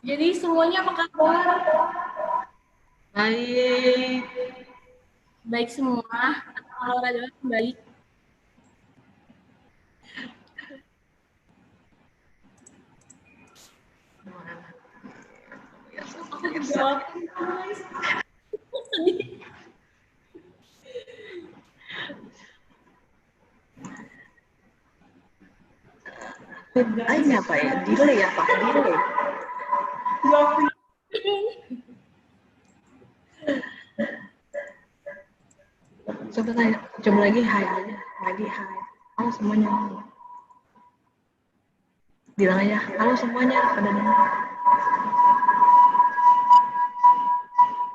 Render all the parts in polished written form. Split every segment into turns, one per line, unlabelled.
Jadi semuanya apa kabar?
Baik.
Baik semua. Kalau Radha baik. Aku dijawabin guys. Sedih.
Ini apa ya? Delay apa? Delay.
Jawabin.
Coba lagi hai aja. Lagi hai. Halo semuanya. Bilang aja, halo semuanya. Pada dengar.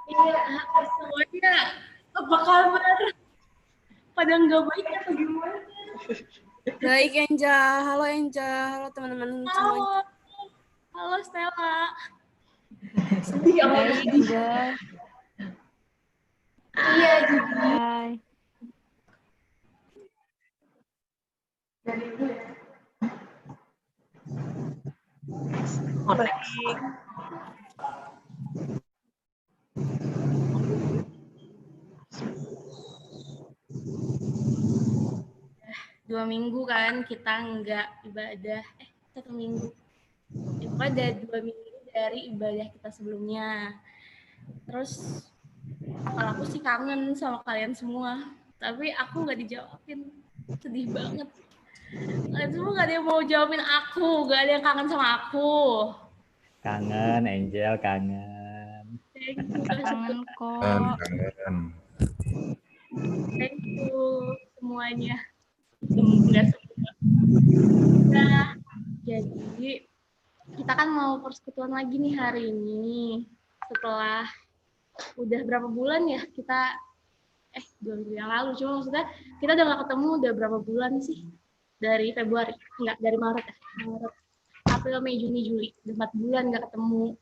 Iya, semuanya. Apa kabar? Pada nggak baik atau gimana?
Baik, Angel. Halo, Angel. Halo, teman-teman semuanya.
Halo. Halo Stella. Sedih aku.
Baik, Angel.
Iya, jadi.
Hai.
Baik.
Dua minggu kan kita nggak ibadah. 1 minggu. Itu kan ada 2 minggu dari ibadah kita sebelumnya. Terus kalau aku sih kangen sama kalian semua, tapi aku nggak dijawabin. Sedih banget. Kalian semua nggak ada yang mau jawabin aku, nggak ada yang kangen sama aku.
Kangen, Angel, kangen.
Thank you,
Kangen kok.
Kangen.
thank you semuanya. Nggak semua. Nah, jadi kita kan mau persekutuan lagi nih hari ini. Setelah udah berapa bulan ya kita 2 minggu yang lalu, cuma maksudnya kita udah gak ketemu udah berapa bulan sih, dari Februari, enggak, dari Maret Maret, April, Mei, Juni, Juli, udah 4 bulan gak ketemu.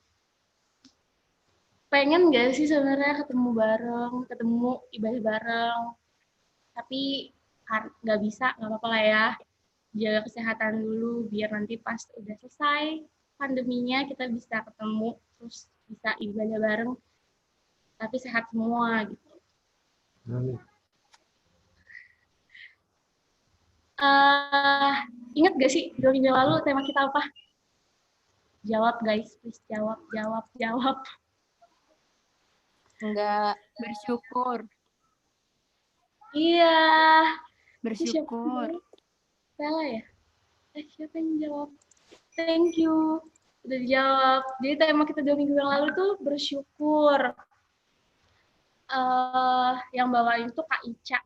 Pengen gak sih sebenarnya ketemu bareng, ketemu ibadah bareng, tapi nggak bisa, nggak apa-apa lah ya, jaga kesehatan dulu biar nanti pas udah selesai pandeminya kita bisa ketemu terus bisa ibadah bareng tapi sehat semua gitu. Ingat gak sih 2 minggu lalu tema kita apa? Jawab guys, please jawab.
Enggak.
Bersyukur.
Iya.
Bersyukur.
Stella ya? Siapa yang jawab? Thank you. Udah dijawab. Jadi tema kita 2 minggu yang lalu tuh bersyukur. Yang bawain tuh Kak Ica.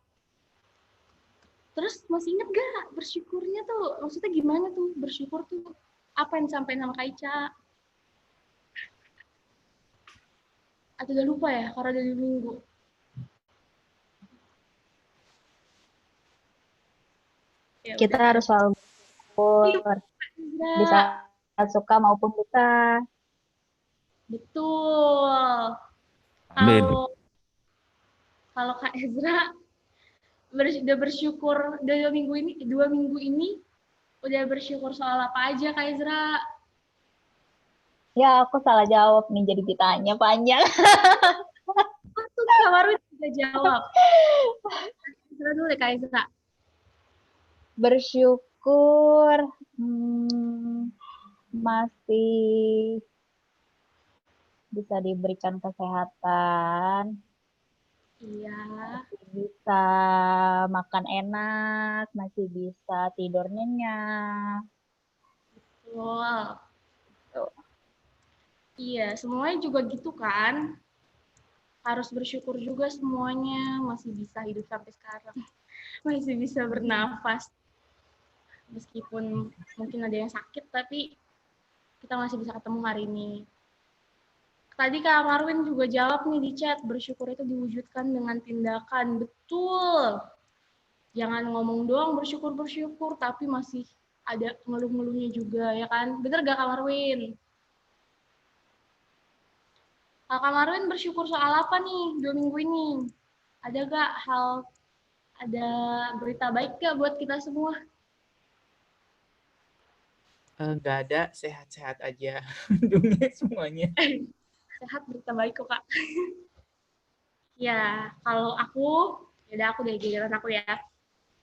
Terus masih inget gak bersyukurnya tuh? Maksudnya gimana tuh bersyukur tuh? Apa yang disampaikan sama Kak Ica? Atau udah lupa ya? Karena udah 2 minggu. Ya,
kita
udah.
harus selalu bersyukur di saat suka maupun duka.
Betul.
Amin.
Kalau Kak Ezra udah bersyukur udah 2 minggu ini udah bersyukur soal apa aja Kak Ezra?
Ya, aku salah jawab nih, jadi ditanya panjang.
Tuh Kak Marwin udah jawab. Ezra dulu deh Kak Ezra.
Bersyukur masih bisa diberikan kesehatan.
Iya.
Masih bisa makan enak, masih bisa tidur nyenyak.
Betul. Iya, semuanya juga gitu kan. Harus bersyukur juga semuanya masih bisa hidup sampai sekarang. Masih bisa bernafas. Meskipun mungkin ada yang sakit, tapi kita masih bisa ketemu hari ini. Tadi Kak Marwin juga jawab nih di chat, bersyukur itu diwujudkan dengan tindakan. Betul. Jangan ngomong doang bersyukur, tapi masih ada ngeluh-ngeluhnya juga, ya kan? Bener gak Kak Marwin? Kak Marwin bersyukur soal apa nih 2 minggu ini? Ada gak ada berita baik gak buat kita semua?
Nggak ada, sehat-sehat aja. Untungnya semuanya.
Sehat, berita baik kok, Kak. Ya, kalau aku, ya aku dari giliran aku ya.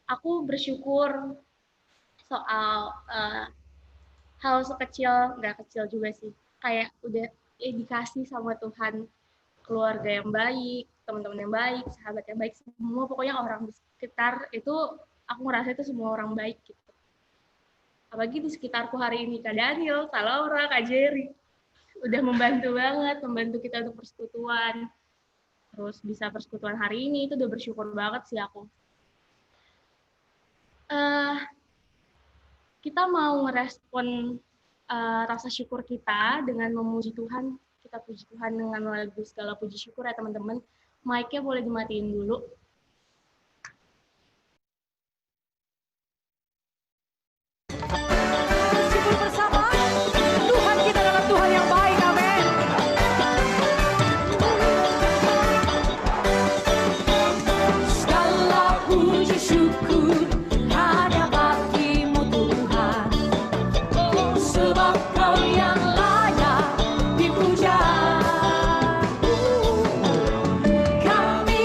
Aku bersyukur soal hal sekecil, nggak kecil juga sih. Kayak udah dikasih sama Tuhan keluarga yang baik, teman-teman yang baik, sahabat yang baik, semua pokoknya orang di sekitar itu aku ngerasa itu semua orang baik gitu. Apalagi di sekitarku hari ini Kak Daniel, Kak Laura, Kak Jerry udah membantu banget, membantu kita untuk persekutuan. Terus bisa persekutuan hari ini itu udah bersyukur banget sih aku. Kita mau merespon rasa syukur kita dengan memuji Tuhan. Kita puji Tuhan dengan lagu segala puji syukur ya teman-teman. Mic-nya boleh dimatiin dulu.
Bersyukur bersama, Tuhan kita adalah Tuhan yang baik, amin. Segala puji syukur hanya bagimu Tuhan, sebab Kau yang layak dipuja. Kami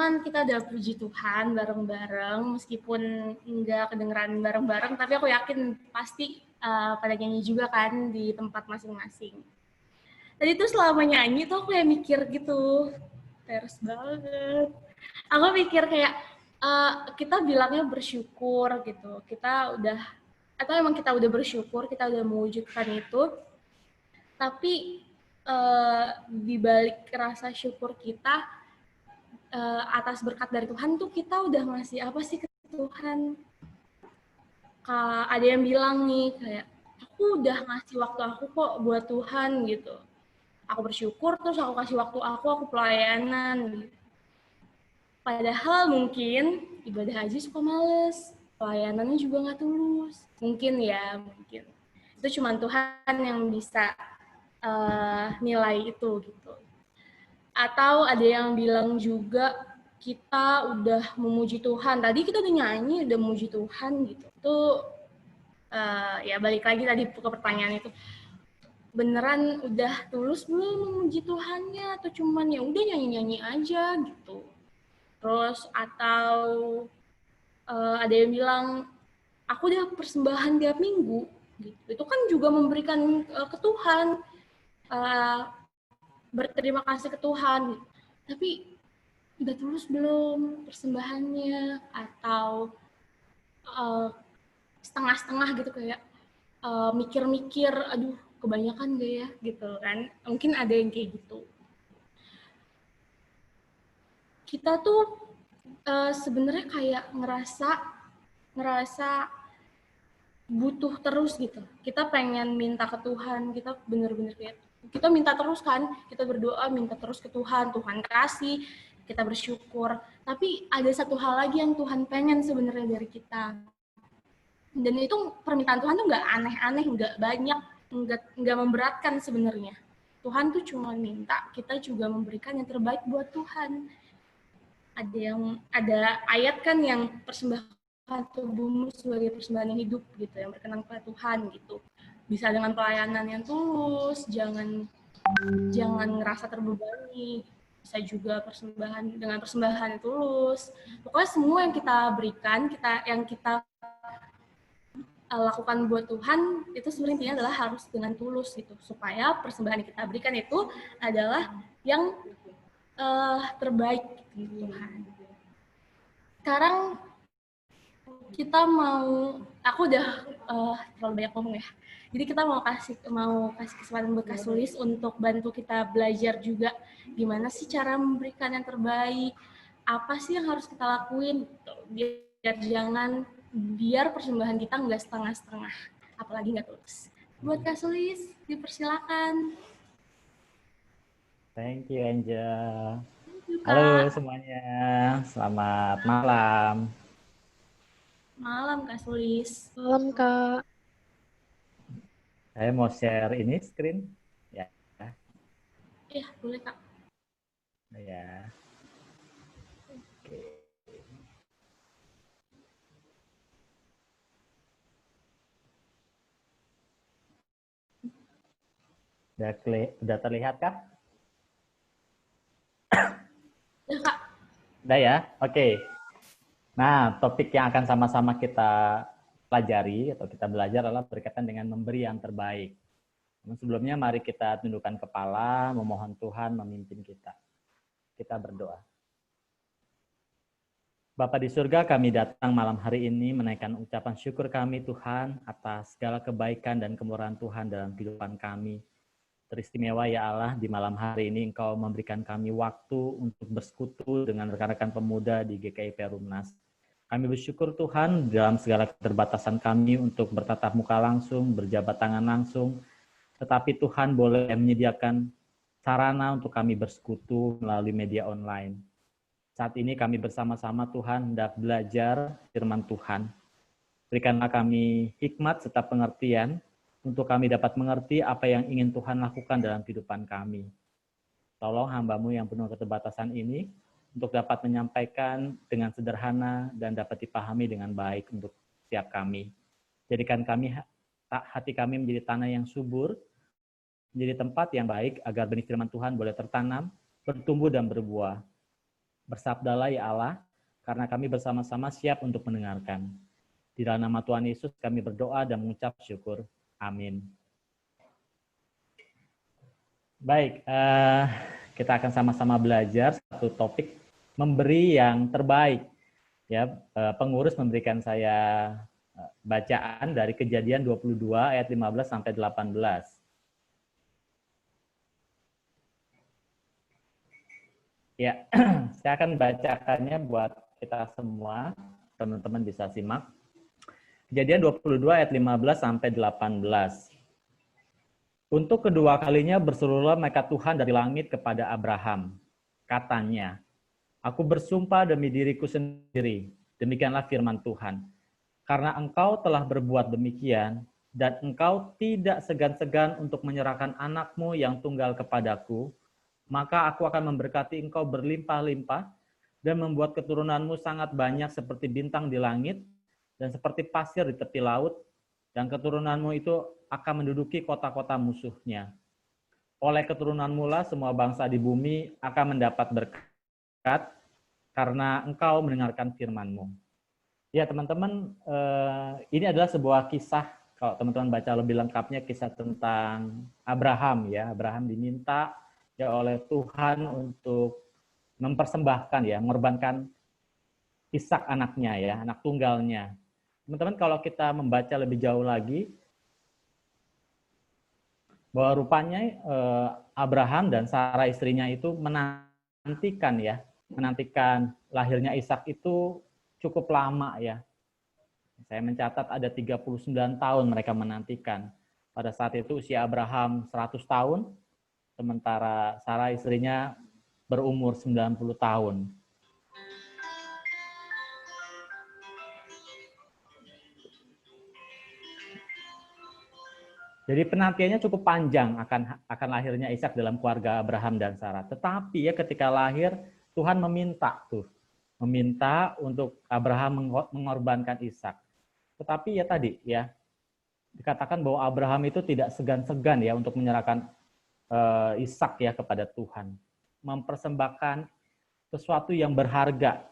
kan kita udah puji Tuhan bareng-bareng, meskipun nggak kedengeran bareng-bareng, tapi aku yakin pasti pada nyanyi juga kan di tempat masing-masing. Tadi tuh selama nyanyi tuh aku kayak mikir gitu, terus banget. Aku mikir kayak kita bilangnya bersyukur gitu, kita udah, atau emang kita udah bersyukur, kita udah mewujudkan itu, tapi di balik rasa syukur kita atas berkat dari Tuhan tuh kita udah ngasih apa sih ke Tuhan? Ada yang bilang nih kayak aku udah ngasih waktu aku kok buat Tuhan gitu. Aku bersyukur terus aku kasih waktu aku pelayanan gitu. Padahal mungkin ibadah haji suka males, pelayanannya juga nggak tulus. Mungkin ya, mungkin. Itu cuma Tuhan yang bisa nilai itu gitu. Atau ada yang bilang juga kita udah memuji Tuhan. Tadi kita udah nyanyi, udah memuji Tuhan gitu. Itu ya balik lagi tadi ke pertanyaan itu. Beneran udah tulus belum memuji Tuhannya atau cuman ya udah nyanyi-nyanyi aja gitu. Terus atau ada yang bilang aku udah persembahan tiap minggu gitu. Itu kan juga memberikan ke Tuhan, berterima kasih ke Tuhan. Tapi udah tulus belum persembahannya, atau setengah-setengah gitu kayak mikir-mikir, aduh kebanyakan gak ya gitu kan. Mungkin ada yang kayak gitu. Kita tuh sebenarnya kayak ngerasa butuh terus gitu. Kita pengen minta ke Tuhan, kita bener-bener kayak kita minta terus kan, kita berdoa minta terus ke Tuhan, Tuhan kasih, kita bersyukur. Tapi ada satu hal lagi yang Tuhan pengen sebenarnya dari kita. Dan itu permintaan Tuhan tuh nggak aneh-aneh, nggak banyak, nggak memberatkan sebenarnya. Tuhan tuh cuma minta kita juga memberikan yang terbaik buat Tuhan. Ada ayat kan yang persembahkan tubuhmu sebagai persembahan yang hidup gitu, yang berkenan kepada Tuhan gitu. Bisa dengan pelayanan yang tulus, jangan ngerasa terbebani. Bisa juga dengan persembahan yang tulus. Pokoknya semua yang kita berikan, yang kita lakukan buat Tuhan itu sebenarnya adalah harus dengan tulus gitu, supaya persembahan yang kita berikan itu adalah yang terbaik gitu Tuhan. Sekarang kita aku udah terlalu banyak ngomong ya. Jadi kita mau kasih kesempatan buat Kak Sulis untuk bantu kita belajar juga gimana sih cara memberikan yang terbaik, apa sih yang harus kita lakuin gitu, biar persembahan kita nggak setengah-setengah, apalagi nggak tulus. Buat Kak Sulis, dipersilakan.
Thank you, Angel. Halo semuanya, selamat malam.
Malam, Kak Sulis.
Malam, Kak.
Saya mau share ini screen. Ya.
Iya, boleh, Kak.
Ya. Oke. Udah terlihat kah?
Ya, Kak.
Udah ya? Oke. Nah, topik yang akan sama-sama kita pelajari atau kita belajar adalah berkaitan dengan memberi yang terbaik. Namun sebelumnya mari kita tundukkan kepala, memohon Tuhan memimpin kita. Kita berdoa. Bapa di surga, kami datang malam hari ini menaikkan ucapan syukur kami Tuhan atas segala kebaikan dan kemurahan Tuhan dalam kehidupan kami. Teristimewa ya Allah, di malam hari ini Engkau memberikan kami waktu untuk bersekutu dengan rekan-rekan pemuda di GKI Perumnas. Kami bersyukur Tuhan dalam segala keterbatasan kami untuk bertatap muka langsung, berjabat tangan langsung, tetapi Tuhan boleh menyediakan sarana untuk kami bersekutu melalui media online. Saat ini kami bersama-sama Tuhan hendak belajar firman Tuhan. Berikanlah kami hikmat serta pengertian untuk kami dapat mengerti apa yang ingin Tuhan lakukan dalam kehidupan kami. Tolong hamba-Mu yang penuh keterbatasan ini untuk dapat menyampaikan dengan sederhana dan dapat dipahami dengan baik untuk setiap kami. Jadikan hati kami menjadi tanah yang subur, menjadi tempat yang baik agar benih firman Tuhan boleh tertanam, bertumbuh dan berbuah. Bersabdalah ya Allah, karena kami bersama-sama siap untuk mendengarkan. Di dalam nama Tuhan Yesus kami berdoa dan mengucap syukur. Amin. Baik, kita akan sama-sama belajar satu topik memberi yang terbaik. Ya, pengurus memberikan saya bacaan dari Kejadian 22 ayat 15 sampai 18. Ya, saya akan bacakannya buat kita semua, teman-teman bisa simak. Kejadian 22 ayat 15 sampai 18. Untuk kedua kalinya berserulah malaikat Tuhan dari langit kepada Abraham. Katanya, aku bersumpah demi diriku sendiri, demikianlah firman Tuhan. Karena engkau telah berbuat demikian, dan engkau tidak segan-segan untuk menyerahkan anakmu yang tunggal kepadaku, maka aku akan memberkati engkau berlimpah-limpah dan membuat keturunanmu sangat banyak seperti bintang di langit dan seperti pasir di tepi laut, dan keturunanmu itu akan menduduki kota-kota musuhnya. Oleh keturunanmu lah semua bangsa di bumi akan mendapat berkat karena engkau mendengarkan firman-Mu. Ya teman-teman, ini adalah sebuah kisah, kalau teman-teman baca lebih lengkapnya, kisah tentang Abraham. Ya, Abraham diminta ya oleh Tuhan untuk mempersembahkan ya, mengorbankan Ishak anaknya ya, anak tunggalnya. Teman-teman kalau kita membaca lebih jauh lagi, bahwa rupanya Abraham dan Sarah istrinya itu menantikan lahirnya Ishak itu cukup lama ya. Saya mencatat ada 39 tahun mereka menantikan. Pada saat itu usia Abraham 100 tahun, sementara Sarah istrinya berumur 90 tahun. Jadi penantiannya cukup panjang akan lahirnya Ishak dalam keluarga Abraham dan Sarah. Tetapi ya ketika lahir Tuhan meminta untuk Abraham mengorbankan Ishak. Tetapi ya tadi ya dikatakan bahwa Abraham itu tidak segan-segan ya untuk menyerahkan Ishak ya kepada Tuhan, mempersembahkan sesuatu yang berharga,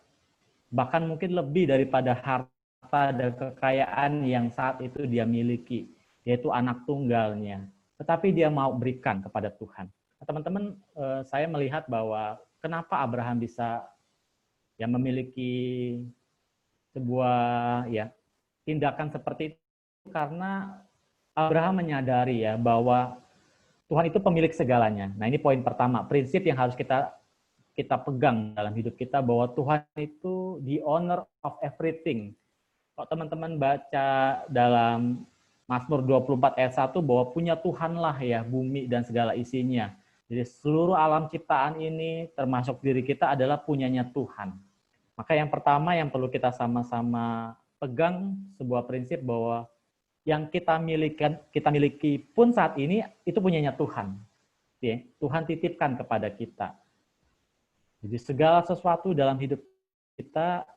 bahkan mungkin lebih daripada harta dan kekayaan yang saat itu dia miliki, yaitu anak tunggalnya. Tetapi dia mau berikan kepada Tuhan. Nah, teman-teman, saya melihat bahwa kenapa Abraham bisa ya memiliki sebuah ya tindakan seperti itu, karena Abraham menyadari ya bahwa Tuhan itu pemilik segalanya. Nah, ini poin pertama, prinsip yang harus kita pegang dalam hidup kita, bahwa Tuhan itu the owner of everything. Kalau teman-teman baca dalam Mazmur 24 ayat 1, bahwa punya Tuhanlah ya bumi dan segala isinya. Jadi seluruh alam ciptaan ini termasuk diri kita adalah punyanya Tuhan. Maka yang pertama yang perlu kita sama-sama pegang sebuah prinsip bahwa yang kita miliki pun saat ini itu punyanya Tuhan. Ya, Tuhan titipkan kepada kita. Jadi segala sesuatu dalam hidup kita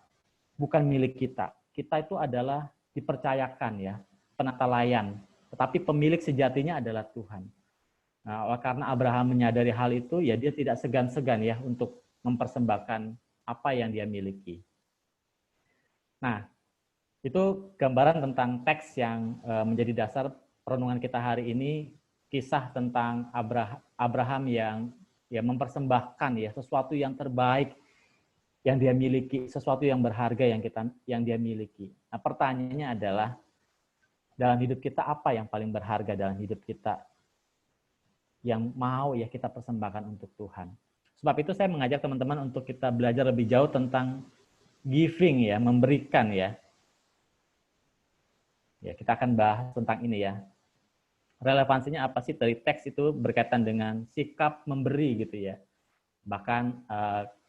bukan milik kita. Kita itu adalah dipercayakan ya, penata layan. Tetapi pemilik sejatinya adalah Tuhan. Nah, karena Abraham menyadari hal itu, ya dia tidak segan-segan ya untuk mempersembahkan apa yang dia miliki. Nah, itu gambaran tentang teks yang menjadi dasar perenungan kita hari ini, kisah tentang Abraham yang ya mempersembahkan ya sesuatu yang terbaik yang dia miliki, sesuatu yang berharga yang dia miliki. Nah, pertanyaannya adalah dalam hidup kita apa yang paling berharga dalam hidup kita yang mau ya kita persembahkan untuk Tuhan. Sebab itu saya mengajak teman-teman untuk kita belajar lebih jauh tentang giving ya, memberikan ya. Ya, kita akan bahas tentang ini ya. Relevansinya apa sih dari teks itu berkaitan dengan sikap memberi gitu ya. Bahkan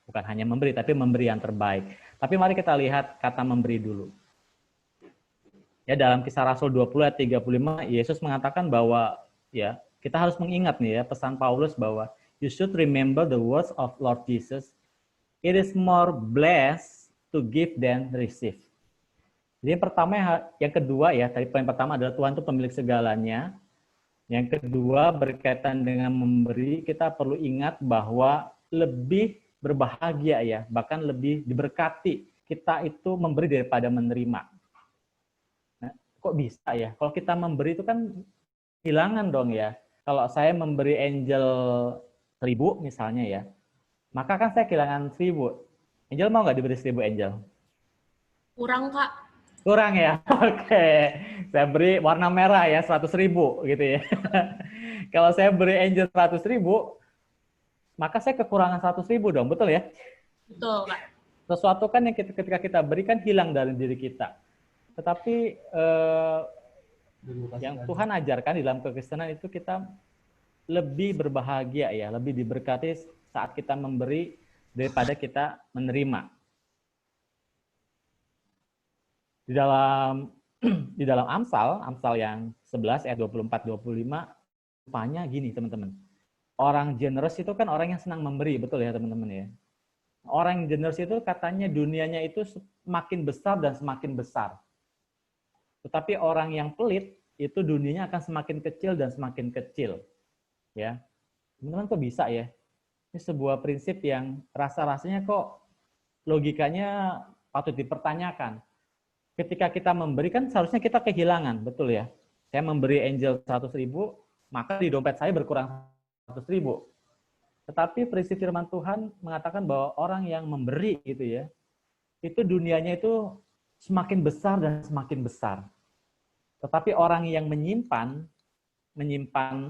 bukan hanya memberi, tapi memberi yang terbaik. Tapi mari kita lihat kata memberi dulu. Ya, dalam Kisah Rasul 20 ayat 35, Yesus mengatakan bahwa ya kita harus mengingat nih ya pesan Paulus bahwa you should remember the words of Lord Jesus. It is more blessed to give than receive. Jadi yang kedua ya, tadi poin pertama adalah Tuhan itu pemilik segalanya. Yang kedua berkaitan dengan memberi, kita perlu ingat bahwa lebih berbahagia ya, bahkan lebih diberkati. Kita itu memberi daripada menerima. Nah, kok bisa ya? Kalau kita memberi itu kan hilangan dong ya. Kalau saya memberi angel 1000 misalnya ya, maka kan saya kehilangan 1000. Angel mau nggak diberi 1000 angel?
Kurang, Kak.
Kurang ya? Oke. Saya beri warna merah ya, 100.000 gitu ya. Kalau saya beri angel 100.000, maka saya kekurangan 100.000 dong, betul ya?
Betul, Kak.
Sesuatu kan yang ketika kita berikan hilang dari diri kita. Tetapi yang Tuhan ajarkan di dalam kekristenan itu kita lebih berbahagia ya, lebih diberkati saat kita memberi daripada kita menerima. Di dalam Amsal yang 11 ayat 24-25 rupanya gini teman-teman. Orang generous itu kan orang yang senang memberi, betul ya teman-teman ya. Orang yang generous itu katanya dunianya itu semakin besar dan semakin besar. Tetapi orang yang pelit itu dunianya akan semakin kecil dan semakin kecil. Ya. Teman-teman kok bisa ya? Ini sebuah prinsip yang rasa-rasanya kok logikanya patut dipertanyakan. Ketika kita memberi kan seharusnya kita kehilangan, betul ya? Saya memberi angel 100.000, maka di dompet saya berkurang 100.000. Tetapi prinsip firman Tuhan mengatakan bahwa orang yang memberi gitu ya, itu dunianya itu semakin besar dan semakin besar. Tetapi orang yang menyimpan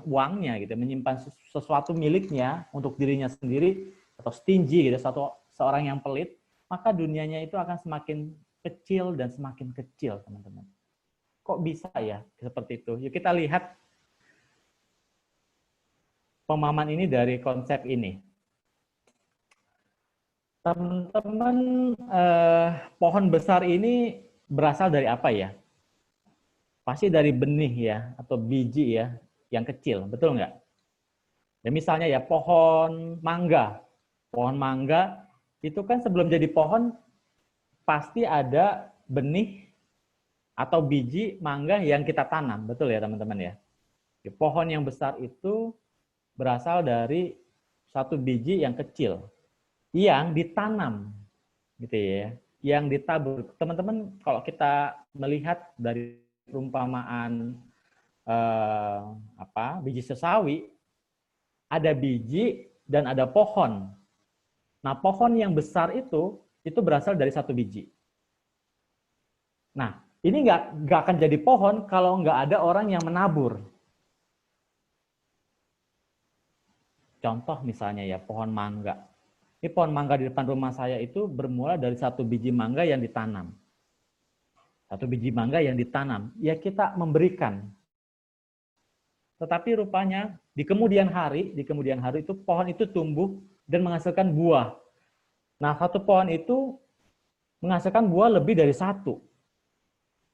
uangnya gitu, menyimpan sesuatu miliknya untuk dirinya sendiri atau stingy gitu, seorang yang pelit, maka dunianya itu akan semakin kecil dan semakin kecil, teman-teman. Kok bisa ya seperti itu? Yuk kita lihat pemahaman ini dari konsep ini. Teman-teman, pohon besar ini berasal dari apa ya? Pasti dari benih ya, atau biji ya, yang kecil, betul nggak? Ya misalnya ya pohon mangga. Pohon mangga itu kan sebelum jadi pohon, pasti ada benih atau biji mangga yang kita tanam, betul ya teman-teman ya? Pohon yang besar itu berasal dari satu biji yang kecil yang ditanam gitu ya, yang ditabur. Teman-teman kalau kita melihat dari perumpamaan biji sesawi, ada biji dan ada pohon. Nah, pohon yang besar itu berasal dari satu biji. Nah, ini nggak akan jadi pohon kalau nggak ada orang yang menabur. Contoh misalnya ya, pohon mangga. Ini pohon mangga di depan rumah saya itu bermula dari satu biji mangga yang ditanam. Satu biji mangga yang ditanam. Ya kita memberikan. Tetapi rupanya di kemudian hari itu pohon itu tumbuh dan menghasilkan buah. Nah, satu pohon itu menghasilkan buah lebih dari satu.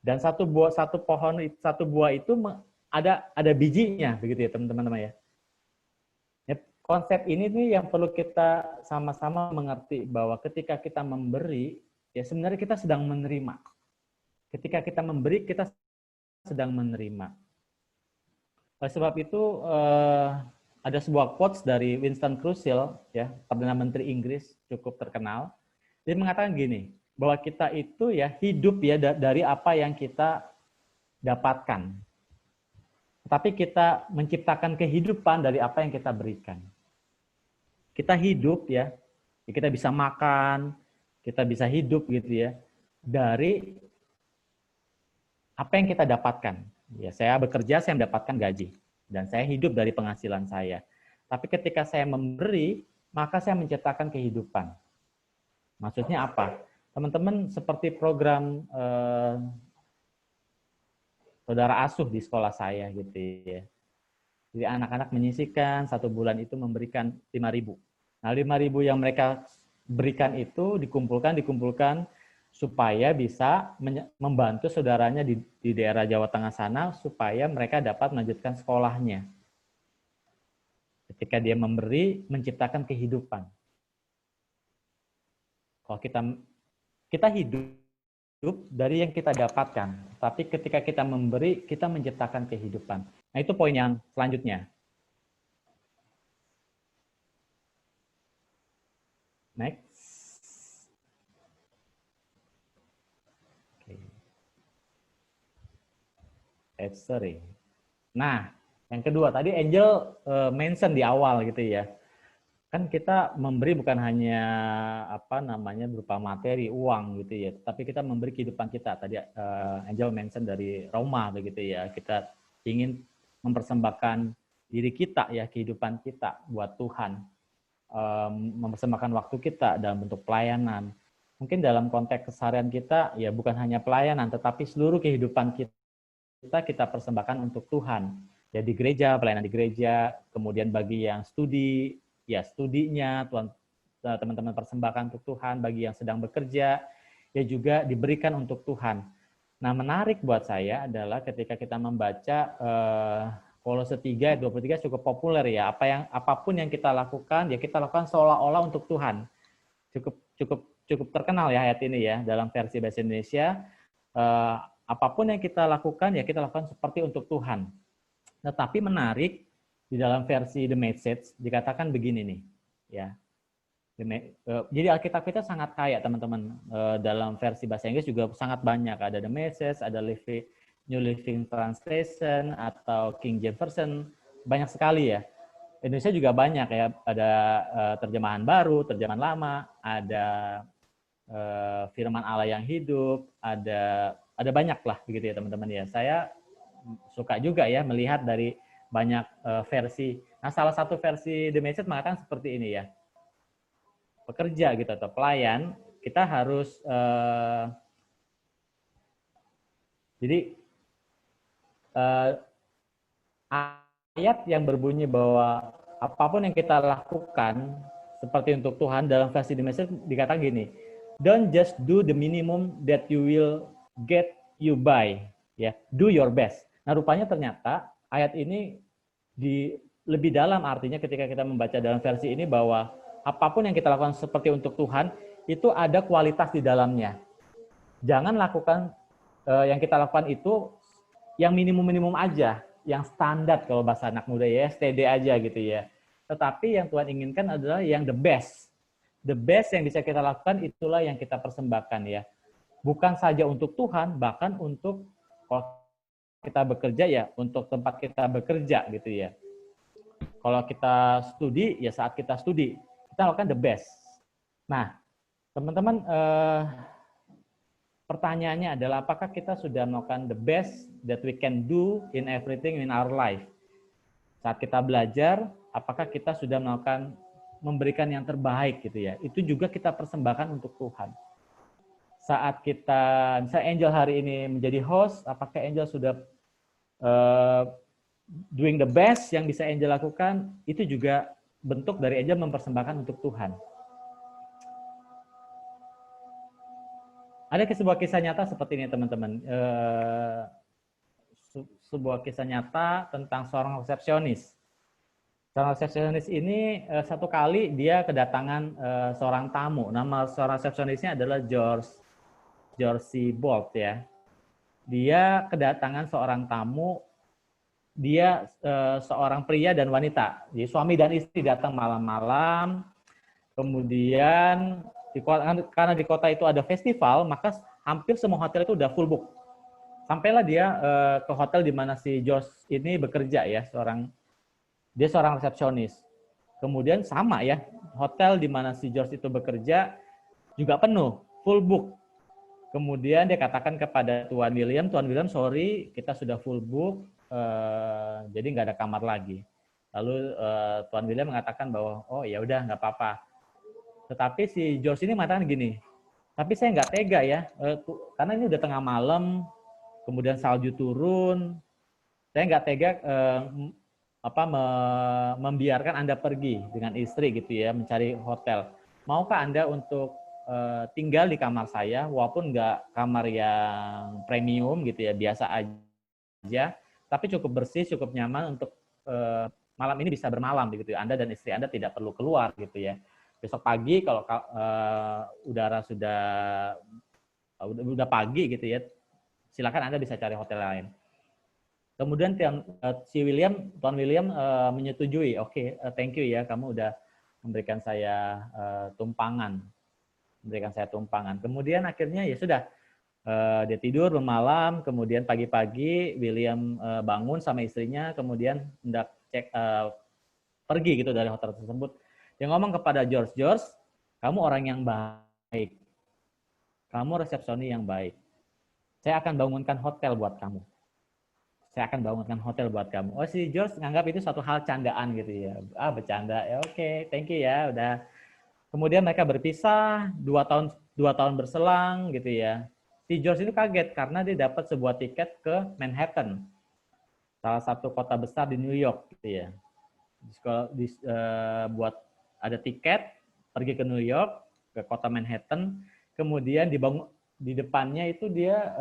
Dan satu buah itu ada bijinya, begitu ya teman-teman ya. Konsep ini nih yang perlu kita sama-sama mengerti bahwa ketika kita memberi, ya sebenarnya kita sedang menerima. Ketika kita memberi, kita sedang menerima. Oleh sebab itu ada sebuah quotes dari Winston Churchill, ya Perdana Menteri Inggris cukup terkenal. Dia mengatakan gini, bahwa kita itu ya hidup ya dari apa yang kita dapatkan. Tapi kita menciptakan kehidupan dari apa yang kita berikan. Kita hidup ya, kita bisa makan, kita bisa hidup gitu ya, dari apa yang kita dapatkan. Ya, saya bekerja, saya mendapatkan gaji. Dan saya hidup dari penghasilan saya. Tapi ketika saya memberi, maka saya menciptakan kehidupan. Maksudnya apa? Teman-teman seperti program saudara asuh di sekolah saya gitu ya. Jadi anak-anak menyisihkan 1 bulan itu memberikan 5.000. Nah 5.000 yang mereka berikan itu dikumpulkan supaya bisa membantu saudaranya di daerah Jawa Tengah sana supaya mereka dapat melanjutkan sekolahnya. Ketika dia memberi, menciptakan kehidupan. Kalau kita hidup dari yang kita dapatkan, tapi ketika kita memberi, kita menciptakan kehidupan. Nah, itu poin yang selanjutnya. Sorry. Nah, yang kedua tadi Angel mention di awal gitu ya. Kan kita memberi bukan hanya berupa materi, uang gitu ya, tapi kita memberi kehidupan kita. Tadi Angel mention dari Roma begitu ya. Kita ingin mempersembahkan diri kita ya, kehidupan kita buat Tuhan. Mempersembahkan waktu kita dalam bentuk pelayanan. Mungkin dalam konteks keseharian kita ya bukan hanya pelayanan, tetapi seluruh kehidupan kita persembahkan untuk Tuhan. Ya di gereja, pelayanan di gereja, kemudian bagi yang studi, ya studinya teman-teman persembahkan untuk Tuhan, bagi yang sedang bekerja, ya juga diberikan untuk Tuhan. Nah, menarik buat saya adalah ketika kita membaca Kolose 3 ayat 23 cukup populer ya. Apapun yang kita lakukan, ya kita lakukan seolah-olah untuk Tuhan. Cukup terkenal ya ayat ini ya dalam versi bahasa Indonesia. Apapun yang kita lakukan, ya kita lakukan seperti untuk Tuhan. Tetapi menarik di dalam versi The Message dikatakan begini nih, ya. Jadi Alkitab kita sangat kaya teman-teman. Dalam versi bahasa Inggris juga sangat banyak. Ada The Message, ada New Living Translation atau King James Version, banyak sekali ya. Indonesia juga banyak ya. Ada terjemahan baru, terjemahan lama, ada Firman Allah yang hidup, ada banyak lah begitu ya teman-teman ya. Saya suka juga ya melihat dari banyak versi. Nah, salah satu versi The Message mengatakan seperti ini ya. Pekerja gitu atau pelayan, kita harus jadi ayat yang berbunyi bahwa apapun yang kita lakukan seperti untuk Tuhan dalam versi The Message dikatakan gini, don't just do the minimum that you will get you by, ya, do your best. Nah, rupanya ternyata ayat ini lebih dalam artinya ketika kita membaca dalam versi ini bahwa apapun yang kita lakukan seperti untuk Tuhan, itu ada kualitas di dalamnya. Jangan lakukan yang kita lakukan itu yang minimum-minimum aja, yang standar kalau bahasa anak muda ya, STD aja gitu ya. Tetapi yang Tuhan inginkan adalah yang the best. The best yang bisa kita lakukan itulah yang kita persembahkan ya. Bukan saja untuk Tuhan, bahkan untuk kalau kita bekerja ya, untuk tempat kita bekerja gitu ya. Kalau kita studi, ya saat kita studi, kita lakukan the best. Nah, teman-teman, pertanyaannya adalah apakah kita sudah melakukan the best that we can do in everything in our life? Saat kita belajar, apakah kita sudah memberikan yang terbaik gitu ya? Itu juga kita persembahkan untuk Tuhan. Saat kita, misalnya Angel hari ini menjadi host, apakah Angel sudah doing the best yang bisa Angel lakukan? Itu juga bentuk dari Angel mempersembahkan untuk Tuhan. Ada sebuah kisah nyata seperti ini teman-teman. Sebuah kisah nyata tentang seorang resepsionis. Seorang resepsionis ini satu kali dia kedatangan seorang tamu. Nama seorang resepsionisnya adalah George C. Bolt ya. Dia kedatangan seorang tamu. Dia seorang pria dan wanita. Jadi suami dan istri datang malam-malam. Kemudian karena di kota itu ada festival, maka hampir semua hotel itu udah full book. Sampailah dia ke hotel di mana si George ini bekerja ya, dia seorang resepsionis. Kemudian sama ya, hotel di mana si George itu bekerja juga penuh, full book. Kemudian dia katakan kepada Tuan William, sorry kita sudah full book, jadi nggak ada kamar lagi. Lalu Tuan William mengatakan bahwa oh ya udah nggak apa-apa. Tetapi si George ini mengatakan gini, tapi saya nggak tega ya, karena ini udah tengah malam, kemudian salju turun, saya nggak tega membiarkan Anda pergi dengan istri gitu ya, mencari hotel. Maukah Anda untuk tinggal di kamar saya, walaupun nggak kamar yang premium gitu ya, biasa aja, tapi cukup bersih, cukup nyaman untuk malam ini bisa bermalam gitu ya. Anda dan istri Anda tidak perlu keluar gitu ya. Besok pagi kalau udara sudah pagi gitu ya, silakan Anda bisa cari hotel lain. Kemudian Tuan William menyetujui, oke, thank you ya, kamu udah memberikan saya tumpangan. Kemudian akhirnya ya sudah, Dia tidur bermalam, kemudian pagi-pagi William bangun sama istrinya, kemudian hendak pergi gitu dari hotel tersebut. Dia ngomong kepada George, George, kamu orang yang baik, kamu resepsionis yang baik. Saya akan bangunkan hotel buat kamu. Saya akan bangunkan hotel buat kamu. Oh, si George nganggap itu suatu hal candaan gitu ya. Bercanda. Ya oke, thank you ya, udah. Kemudian mereka berpisah, 2 tahun berselang gitu ya. Si George itu kaget karena dia dapat sebuah tiket ke Manhattan, salah satu kota besar di New York gitu ya. Buat ada tiket pergi ke New York, ke kota Manhattan, kemudian di depannya itu dia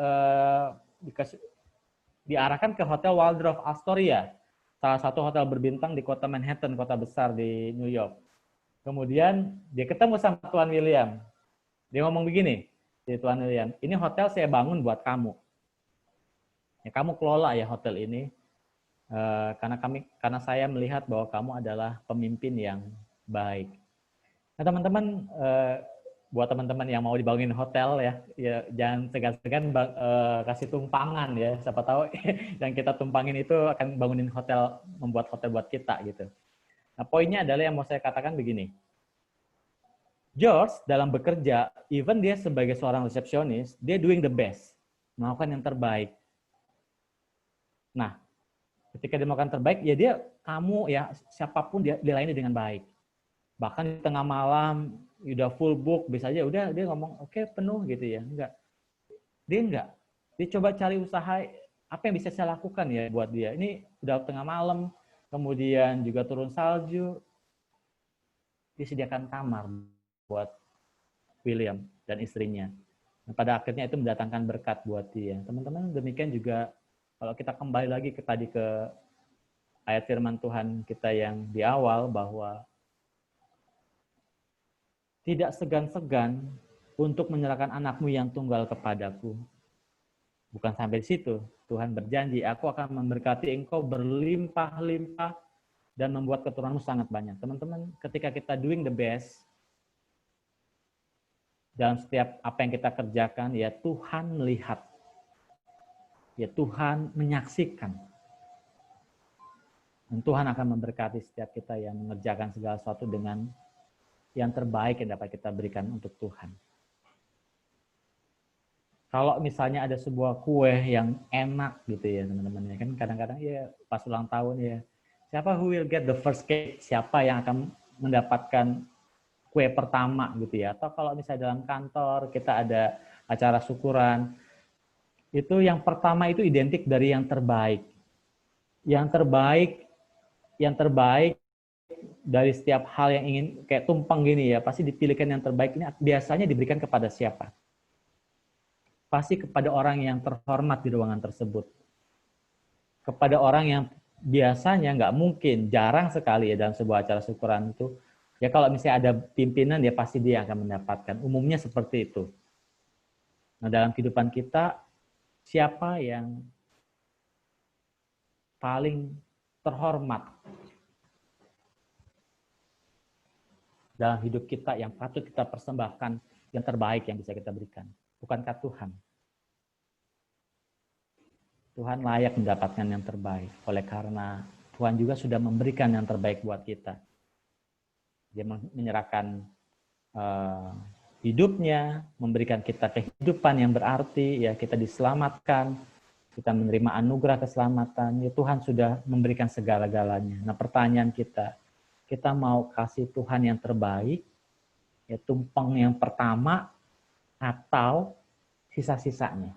diarahkan ke Hotel Waldorf Astoria, salah satu hotel berbintang di kota Manhattan, kota besar di New York. Kemudian dia ketemu sama Tuan William. Dia ngomong begini, Tuan William, ini hotel saya bangun buat kamu. Ya, kamu kelola ya hotel ini, karena saya melihat bahwa kamu adalah pemimpin yang baik. Nah teman-teman, buat teman-teman yang mau dibangunin hotel ya jangan segan-segan kasih tumpangan ya. Siapa tahu yang kita tumpangin itu akan bangunin hotel, membuat hotel buat kita gitu. Nah poinnya adalah yang mau saya katakan begini. George dalam bekerja, even dia sebagai seorang resepsionis, dia doing the best, melakukan yang terbaik. Nah, ketika dia melakukan terbaik, ya dia, kamu ya siapapun dia layani dengan baik. Bahkan di tengah malam, udah full book, bisa aja udah dia ngomong oke, penuh gitu ya, enggak. Dia coba cari usaha apa yang bisa saya lakukan ya buat dia. Ini udah tengah malam, kemudian juga turun salju, disediakan kamar buat William dan istrinya. Nah, pada akhirnya itu mendatangkan berkat buat dia. Teman-teman, demikian juga kalau kita kembali lagi ke ayat firman Tuhan kita yang di awal, bahwa tidak segan-segan untuk menyerahkan anakmu yang tunggal kepadaku. Bukan sampai di situ. Tuhan berjanji, aku akan memberkati engkau berlimpah-limpah dan membuat keturunanmu sangat banyak. Teman-teman, ketika kita doing the best, dalam setiap apa yang kita kerjakan, ya Tuhan melihat. Ya Tuhan menyaksikan. Dan Tuhan akan memberkati setiap kita yang mengerjakan segala sesuatu dengan yang terbaik yang dapat kita berikan untuk Tuhan. Kalau misalnya ada sebuah kue yang enak gitu ya teman-teman, kan kadang-kadang ya pas ulang tahun ya, siapa who will get the first cake, siapa yang akan mendapatkan kue pertama gitu ya. Atau kalau misalnya dalam kantor kita ada acara syukuran, itu yang pertama itu identik dari yang terbaik. Yang terbaik dari setiap hal yang ingin kayak tumpeng gini ya, pasti dipilihkan yang terbaik. Ini biasanya diberikan kepada siapa? Pasti kepada orang yang terhormat di ruangan tersebut. Kepada orang yang biasanya nggak mungkin, jarang sekali ya dalam sebuah acara syukuran itu. Ya kalau misalnya ada pimpinan, ya pasti dia akan mendapatkan. Umumnya seperti itu. Nah dalam kehidupan kita, siapa yang paling terhormat dalam hidup kita yang patut kita persembahkan yang terbaik yang bisa kita berikan? Bukankah Tuhan? Tuhan layak mendapatkan yang terbaik. Oleh karena Tuhan juga sudah memberikan yang terbaik buat kita. Dia menyerahkan hidupnya, memberikan kita kehidupan yang berarti, ya kita diselamatkan, kita menerima anugerah keselamatan, ya Tuhan sudah memberikan segala-galanya. Nah pertanyaan kita mau kasih Tuhan yang terbaik, ya tumpeng yang pertama, atau sisa-sisanya.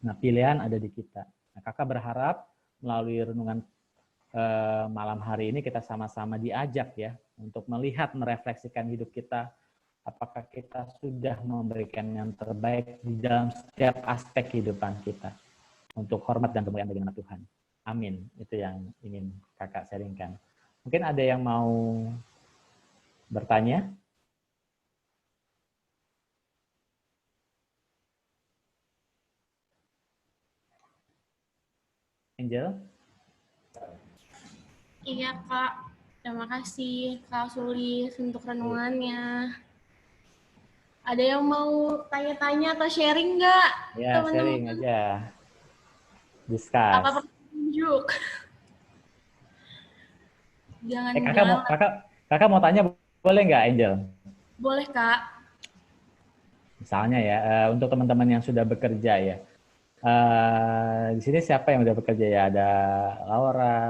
Nah, pilihan ada di kita. Nah, kakak berharap melalui renungan malam hari ini kita sama-sama diajak ya untuk melihat, merefleksikan hidup kita. Apakah kita sudah memberikan yang terbaik di dalam setiap aspek kehidupan kita untuk hormat dan kemuliaan bagi nama Tuhan. Amin. Itu yang ingin kakak sharingkan. Mungkin ada yang mau bertanya? Angel?
Iya Kak, terima kasih Kak Sulis untuk renungannya. Ada yang mau tanya-tanya atau sharing nggak?
Ya,
Teman-teman.
sharing aja. Discuss.
Apa petunjuk? Jangan
Kakak mau tanya boleh nggak, Angel?
Boleh, Kak.
Misalnya ya, untuk teman-teman yang sudah bekerja ya. Di sini siapa yang udah bekerja ya? Ada Laura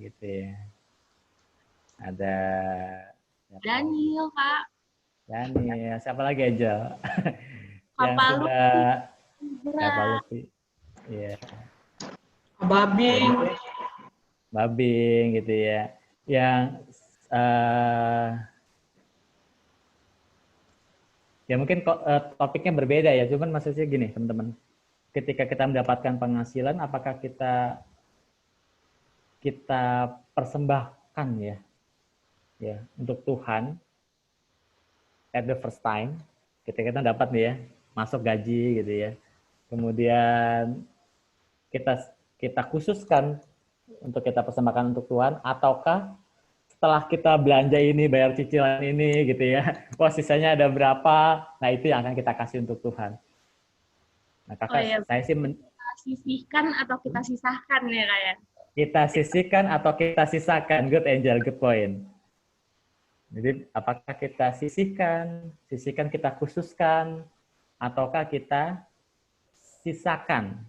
gitu ya. Ada
Daniel, Kak.
Daniel, siapa lagi aja? Yang
Papa
sudah siapa Lupi? Iya. Babing gitu ya. Yang ya mungkin topiknya berbeda ya, cuman maksudnya gini teman-teman. Ketika kita mendapatkan penghasilan, apakah kita persembahkan ya untuk Tuhan at the first time, ketika kita dapat nih ya, masuk gaji gitu ya. Kemudian kita khususkan untuk kita persembahkan untuk Tuhan, ataukah setelah kita belanja ini, bayar cicilan ini gitu ya, sisanya ada berapa, nah itu yang akan kita kasih untuk Tuhan. Nah kakak, saya sih
kita sisihkan atau kita sisahkan ya Kak ya?
Kita sisihkan atau kita sisakan, good Angel, good point. Jadi apakah kita sisihkan kita khususkan, ataukah kita sisakan?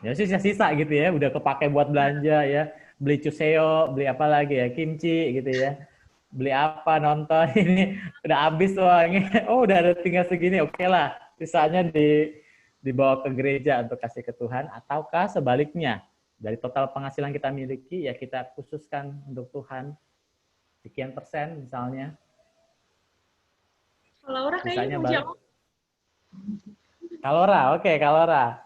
Ya sisa-sisa gitu ya, udah kepake buat belanja ya, beli cuseo, beli apa lagi ya, kimchi gitu ya, beli apa, nonton, ini udah habis uangnya, udah ada tinggal segini, oke lah, sisanya dibawa ke gereja untuk kasih ke Tuhan, ataukah sebaliknya, dari total penghasilan kita miliki, ya kita khususkan untuk Tuhan, sekian persen misalnya.
Laura kayaknya mau jawab.
Kalora, oke, Kalora.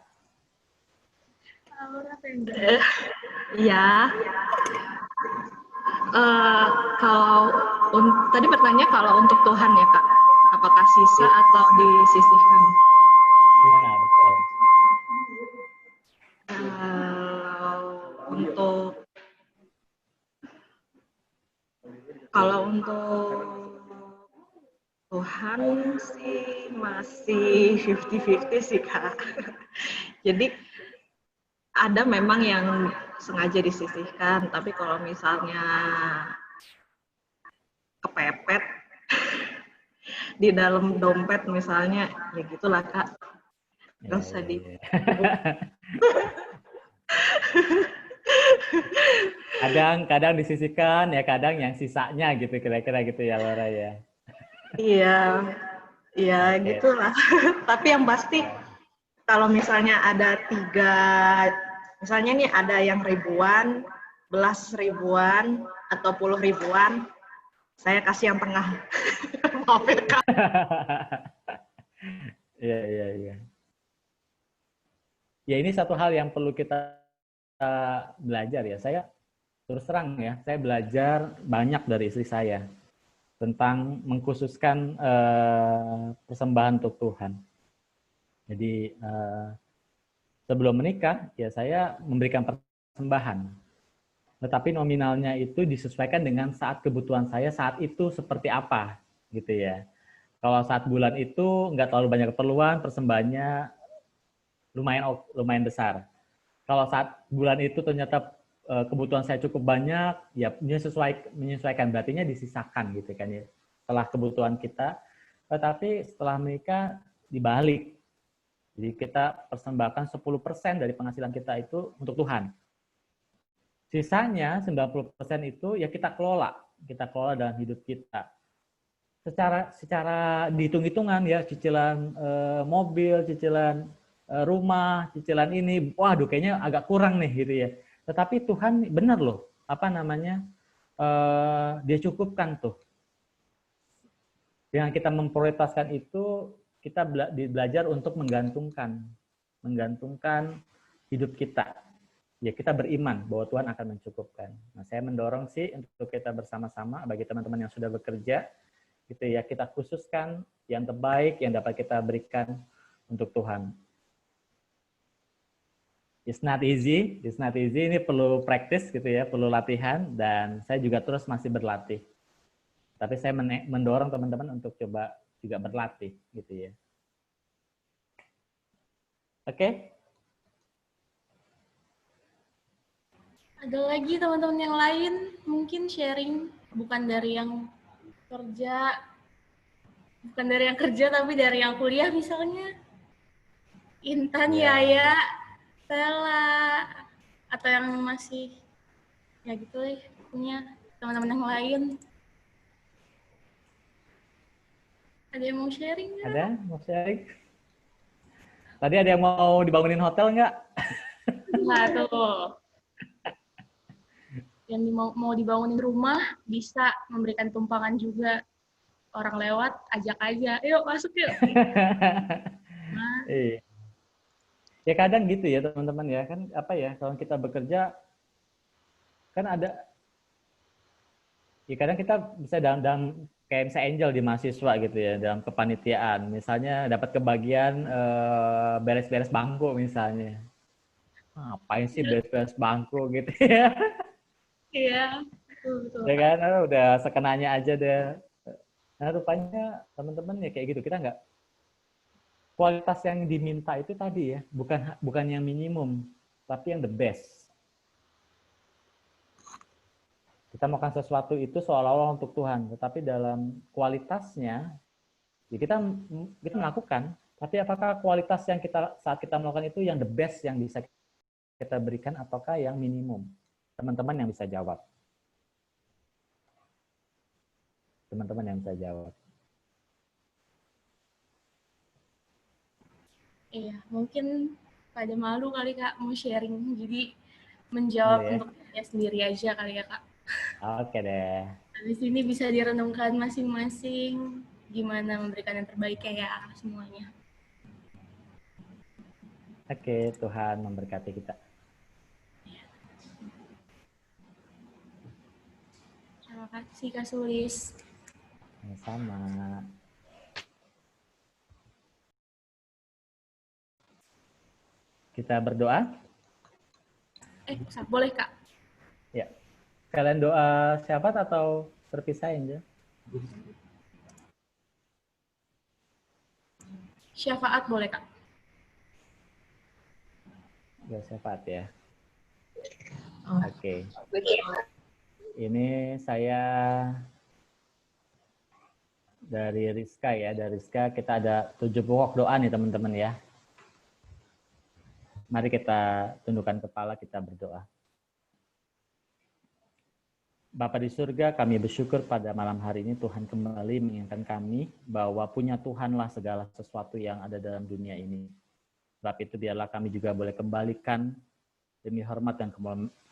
Ya. Kalau tadi bertanya kalau untuk Tuhan ya Kak, apakah sisa atau disisihkan?
Iya, betul.
Kalau untuk Tuhan sih masih 50-50 sih Kak. Jadi ada memang yang sengaja disisihkan, tapi kalau misalnya kepepet di dalam dompet misalnya, ya gitulah Kak. Nggak usah di.
Kadang disisihkan ya, kadang yang sisanya gitu kira-kira gitu ya Laura ya.
Iya, gitulah. Tapi yang pasti kalau misalnya ada 3, misalnya nih ada yang ribuan, belas ribuan, atau puluh ribuan, saya kasih yang tengah. Maaf ya Kak.
Iya. Ya ini satu hal yang perlu kita belajar ya. Saya terus terang ya, saya belajar banyak dari istri saya tentang mengkhususkan persembahan untuk Tuhan. Jadi sebelum menikah ya saya memberikan persembahan, tetapi nominalnya itu disesuaikan dengan saat kebutuhan saya saat itu seperti apa gitu ya. Kalau saat bulan itu nggak terlalu banyak keperluan, persembahannya lumayan besar. Kalau saat bulan itu ternyata kebutuhan saya cukup banyak, ya menyesuaikan, berarti disisakan gitu kan ya. Setelah kebutuhan kita, tetapi setelah menikah dibalik. Jadi kita persembahkan 10% dari penghasilan kita itu untuk Tuhan. Sisanya 90% itu ya kita kelola dalam hidup kita. Secara dihitung-hitungan ya, cicilan mobil, cicilan rumah, cicilan ini, waduh kayaknya agak kurang nih gitu ya. Tetapi Tuhan benar loh, Dia cukupkan tuh. Dengan kita memprioritaskan itu, kita belajar untuk menggantungkan hidup kita. Ya kita beriman bahwa Tuhan akan mencukupkan. Nah, saya mendorong sih untuk kita bersama-sama bagi teman-teman yang sudah bekerja, gitu ya, kita khususkan yang terbaik yang dapat kita berikan untuk Tuhan. It's not easy. Ini perlu practice gitu ya, perlu latihan, dan saya juga terus masih berlatih. Tapi saya mendorong teman-teman untuk coba juga berlatih gitu ya. Oke?
Ada lagi teman-teman yang lain mungkin sharing, bukan dari yang kerja, tapi dari yang kuliah misalnya. Intan, Yaya, Stella, atau yang masih ya gitu deh, punya teman-teman yang lain. Ada yang mau sharing nggak?
Ada mau sharing? Tadi ada yang mau dibangunin hotel nggak?
Nah, tuh. Yang mau dibangunin rumah, bisa memberikan tumpangan juga. Orang lewat, ajak aja. Yuk, masuk yuk. Nah.
Iya. Ya kadang gitu ya teman-teman ya. Kan apa ya, kalau kita bekerja, kan ada, ya kadang kita bisa dalam kayak misalnya Angel di mahasiswa gitu ya, dalam kepanitiaan. Misalnya dapat kebagian beres-beres bangku misalnya. Ngapain sih beres-beres bangku gitu ya.
Iya, betul.
Ya kan, udah sekenanya aja deh. Nah rupanya teman-teman ya kayak gitu, kita nggak, kualitas yang diminta itu tadi ya, bukan yang minimum, tapi yang the best. Kita melakukan sesuatu itu seolah-olah untuk Tuhan, tetapi dalam kualitasnya ya kita melakukan, tapi apakah kualitas yang saat kita melakukan itu yang the best yang bisa kita berikan, ataukah yang minimum? Teman-teman yang bisa jawab. Teman-teman yang bisa jawab.
Iya, mungkin pada malu kali Kak mau sharing, jadi menjawab untuk dirinya sendiri aja kali ya Kak.
Oke deh.
Habis ini bisa direnungkan masing-masing gimana memberikan yang terbaiknya ya semuanya.
Oke, Tuhan memberkati kita.
Terima kasih Kak Sulis.
Sama-sama. Kita berdoa?
Boleh Kak?
Ya. Kalian doa syafaat atau terpisah aja?
Syafaat boleh Kak.
Ya, syafaat ya. Oke. Ini saya dari Rizka ya. Dari Rizka kita ada 7 pokok doa nih teman-teman ya. Mari kita tundukkan kepala, kita berdoa. Bapa di surga, kami bersyukur pada malam hari ini Tuhan kembali mengingatkan kami bahwa punya Tuhanlah segala sesuatu yang ada dalam dunia ini. Sebab itu biarlah kami juga boleh kembalikan demi hormat dan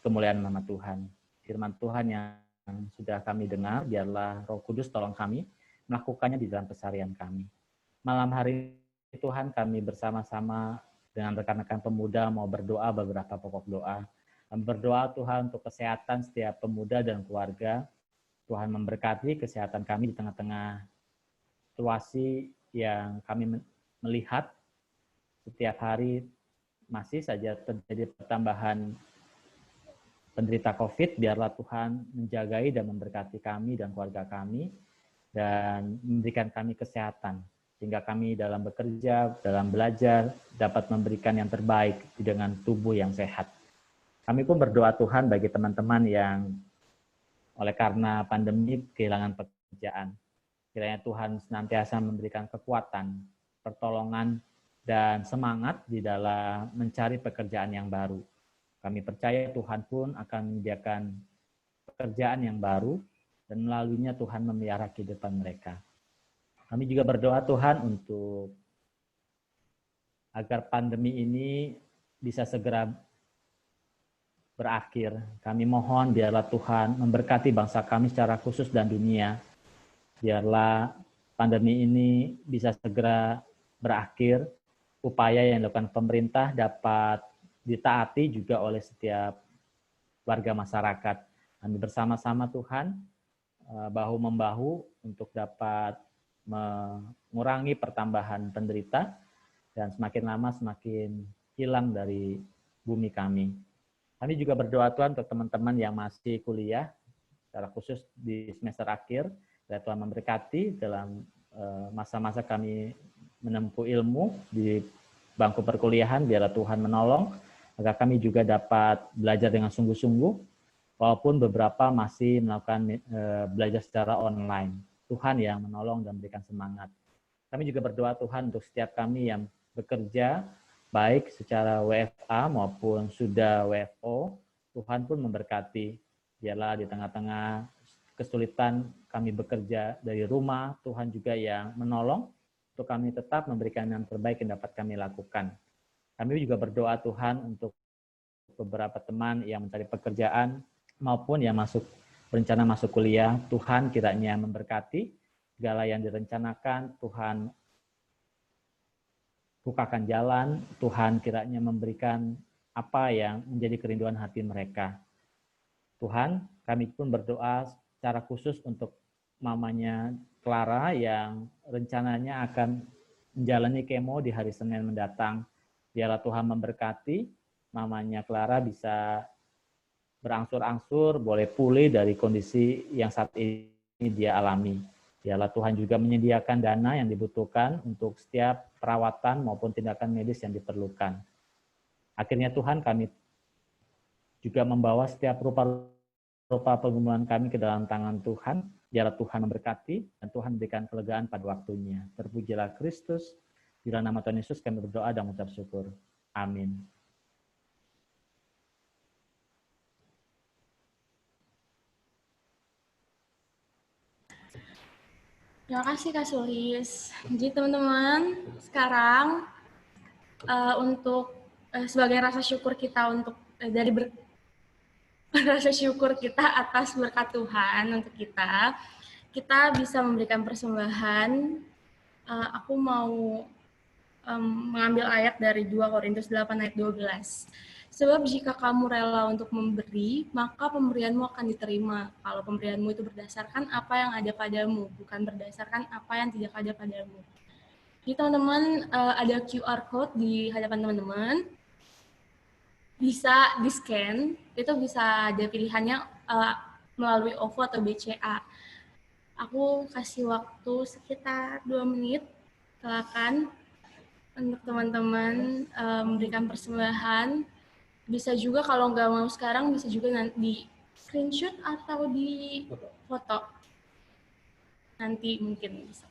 kemuliaan nama Tuhan. Firman Tuhan yang sudah kami dengar, biarlah Roh Kudus tolong kami melakukannya di dalam keseharian kami. Malam hari ini Tuhan, kami bersama-sama dengan rekan-rekan pemuda mau berdoa beberapa pokok doa. Kami berdoa Tuhan untuk kesehatan setiap pemuda dan keluarga. Tuhan memberkati kesehatan kami di tengah-tengah situasi yang kami melihat setiap hari masih saja terjadi pertambahan penderita COVID. Biarlah Tuhan menjagai dan memberkati kami dan keluarga kami dan memberikan kami kesehatan sehingga kami dalam bekerja, dalam belajar dapat memberikan yang terbaik dengan tubuh yang sehat. Kami pun berdoa Tuhan bagi teman-teman yang oleh karena pandemi kehilangan pekerjaan. Kiranya Tuhan senantiasa memberikan kekuatan, pertolongan, dan semangat di dalam mencari pekerjaan yang baru. Kami percaya Tuhan pun akan menyediakan pekerjaan yang baru dan melaluinya Tuhan memelihara kehidupan mereka. Kami juga berdoa Tuhan untuk agar pandemi ini bisa segera berakhir. Kami mohon biarlah Tuhan memberkati bangsa kami secara khusus dan dunia. Biarlah pandemi ini bisa segera berakhir. Upaya yang dilakukan pemerintah dapat ditaati juga oleh setiap warga masyarakat. Kami bersama-sama Tuhan bahu-membahu untuk dapat mengurangi pertambahan penderita dan semakin lama semakin hilang dari bumi kami. Kami juga berdoa Tuhan untuk teman-teman yang masih kuliah, secara khusus di semester akhir, biar Tuhan memberkati dalam masa-masa kami menempuh ilmu di bangku perkuliahan, biarlah Tuhan menolong agar kami juga dapat belajar dengan sungguh-sungguh, walaupun beberapa masih melakukan belajar secara online. Tuhan yang menolong dan memberikan semangat. Kami juga berdoa Tuhan untuk setiap kami yang bekerja, baik secara WFA maupun sudah WFO, Tuhan pun memberkati. Biarlah di tengah-tengah kesulitan kami bekerja dari rumah, Tuhan juga yang menolong untuk kami tetap memberikan yang terbaik yang dapat kami lakukan. Kami juga berdoa Tuhan untuk beberapa teman yang mencari pekerjaan maupun yang berencana masuk kuliah. Tuhan kiranya memberkati segala yang direncanakan, Tuhan bukakan jalan, Tuhan kiranya memberikan apa yang menjadi kerinduan hati mereka. Tuhan, kami pun berdoa secara khusus untuk mamanya Clara yang rencananya akan menjalani kemo di hari Senin mendatang. Biarlah Tuhan memberkati, mamanya Clara bisa berangsur-angsur, boleh pulih dari kondisi yang saat ini dia alami. Biarlah Tuhan juga menyediakan dana yang dibutuhkan untuk setiap perawatan maupun tindakan medis yang diperlukan. Akhirnya Tuhan, kami juga membawa setiap rupa pergumulan kami ke dalam tangan Tuhan. Biarlah Tuhan memberkati dan Tuhan berikan kelegaan pada waktunya. Terpujilah Kristus. Di dalam nama Tuhan Yesus kami berdoa dan mengucap syukur. Amin.
Terima kasih Kak Sulis. Jadi teman-teman, sekarang untuk sebagai rasa syukur kita untuk rasa syukur kita atas berkat Tuhan untuk kita bisa memberikan persembahan. Aku mau mengambil ayat dari 2 Korintus 8 ayat 12. Sebab jika kamu rela untuk memberi, maka pemberianmu akan diterima. Kalau pemberianmu itu berdasarkan apa yang ada padamu, bukan berdasarkan apa yang tidak ada padamu. Jadi teman-teman, ada QR code di hadapan teman-teman. Bisa di-scan, itu bisa ada pilihannya melalui OVO atau BCA. Aku kasih waktu sekitar 2 menit, silakan untuk teman-teman memberikan persembahan. Bisa juga kalau nggak mau sekarang, bisa juga nanti di screenshot atau di foto. Nanti mungkin bisa.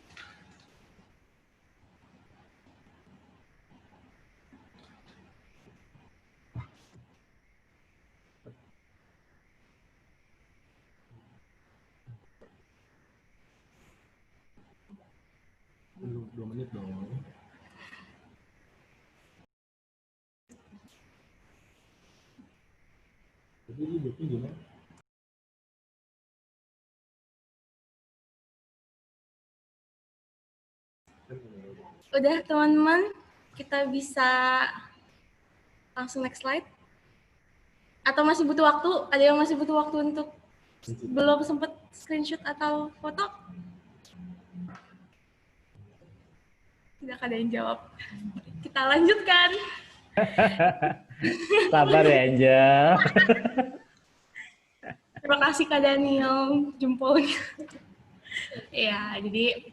Belum 2 menit dong. Jadi ini bikin gimana?
Udah teman-teman, kita bisa langsung next slide. Atau masih butuh waktu? Ada yang masih butuh waktu untuk belum sempat screenshot atau foto? Tidak ada yang jawab. Kita lanjutkan.
Sabar ya, Angel.
Terima kasih Kak Daniel, jempolnya. Ya, jadi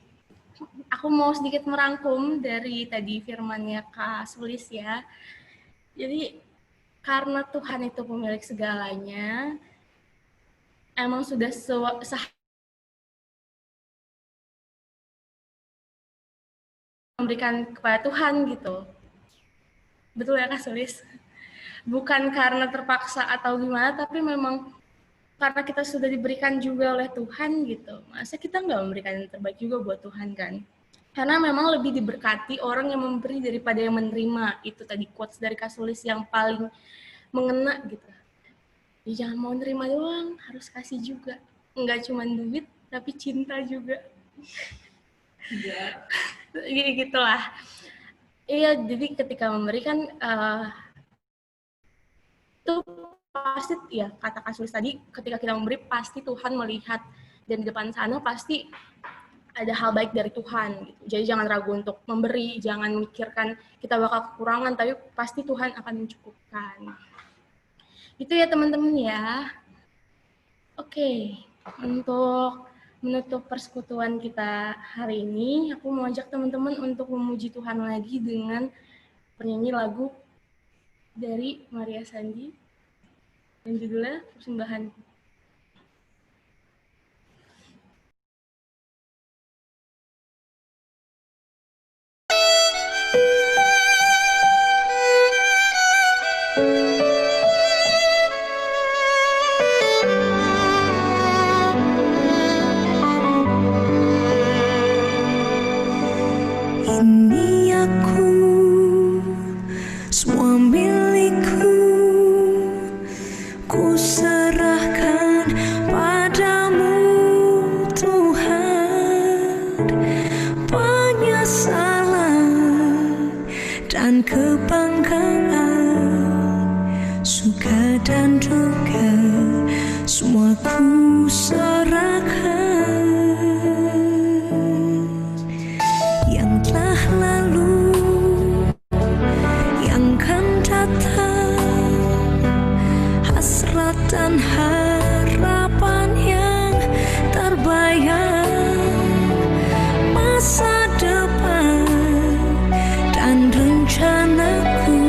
aku mau sedikit merangkum dari tadi firmannya Kak Sulis ya. Jadi karena Tuhan itu pemilik segalanya, emang sudah memberikan kepada Tuhan gitu. Betul ya Kak Sulis? Bukan karena terpaksa atau gimana, tapi memang karena kita sudah diberikan juga oleh Tuhan gitu. Masa kita nggak memberikan yang terbaik juga buat Tuhan kan? Karena memang lebih diberkati orang yang memberi daripada yang menerima. Itu tadi quotes dari Kak Sulis yang paling mengena gitu. Ya, jangan mau nerima doang, harus kasih juga. Nggak cuma duit, tapi cinta juga. Ya. Gitulah. Iya, jadi ketika memberikan itu pasti ya kata Kak Sulis tadi, ketika kita memberi pasti Tuhan melihat, dan di depan sana pasti ada hal baik dari Tuhan gitu. Jadi jangan ragu untuk memberi, jangan mikirkan kita bakal kekurangan, tapi pasti Tuhan akan mencukupkan. Itu ya teman-teman ya. Oke, untuk menutup persekutuan kita hari ini, aku mau ajak teman-teman untuk memuji Tuhan lagi dengan bernyanyi lagu dari Maria Sandi dan judulnya Persembahanku.
Ini aku, semua milikku, ku serahkan padamu Tuhan. Penyesalan dan kebanggaan, suka dan duka, semua ku serahkan. Yang telah lalu, yang akan datang, hasrat dan harapan yang terbayang, masa depan dan rencanaku,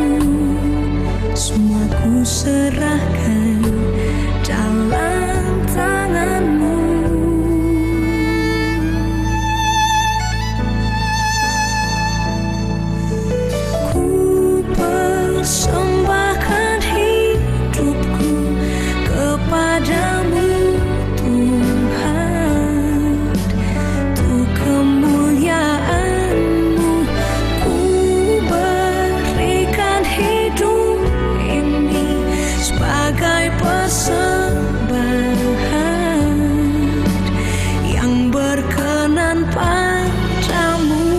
semua ku serahkan dalam tanganmu. Ku persembahkan hidupku kepadamu Tuhan, untuk kemuliaan-Mu ku berikan hidup ini sebagai persembahan yang berkenan padamu.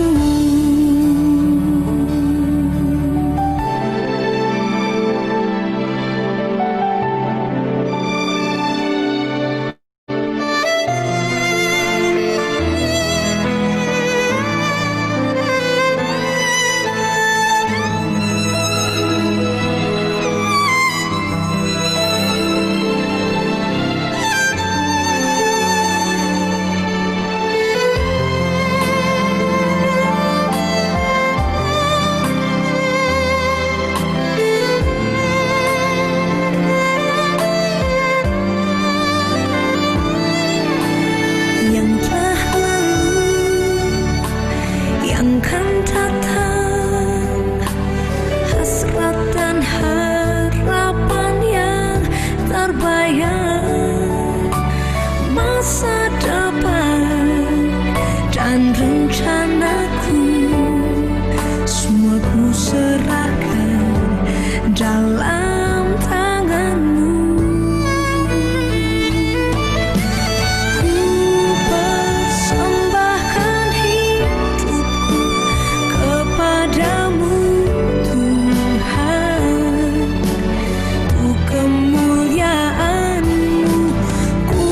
Yang telah lalu, yang akan datang, hasrat dan harapan yang terbayang, masa depan dan rencanaku, semua ku serahkan dalam tanganmu. Ku persembahkan hidupku kepadamu Tuhan, untuk kemuliaan-Mu ku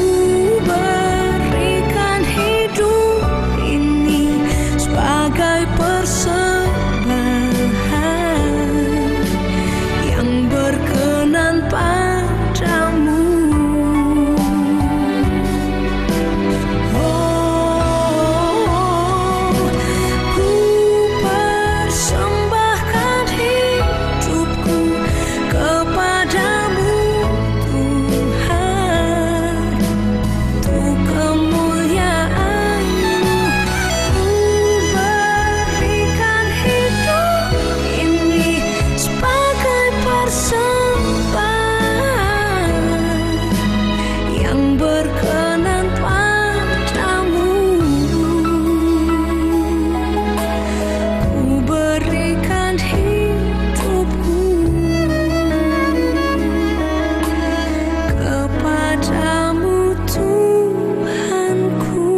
berikan hidup ini sebagai persembahan yang berkenan padamu. Ku persembahkan hidupku kepadamu Tuhan, untuk kemuliaan-Mu ku berikan hidup ini sebagai persembahan yang berkenan padamu. Ku berikan hidupku kepadamu Tuhanku.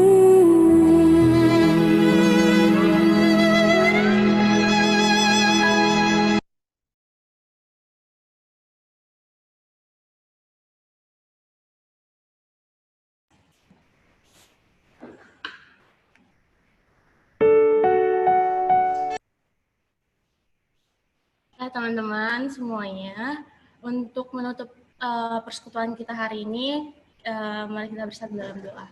Nah, teman-teman semuanya, untuk menutup persekutuan kita hari ini, mari kita bersatu dalam doa.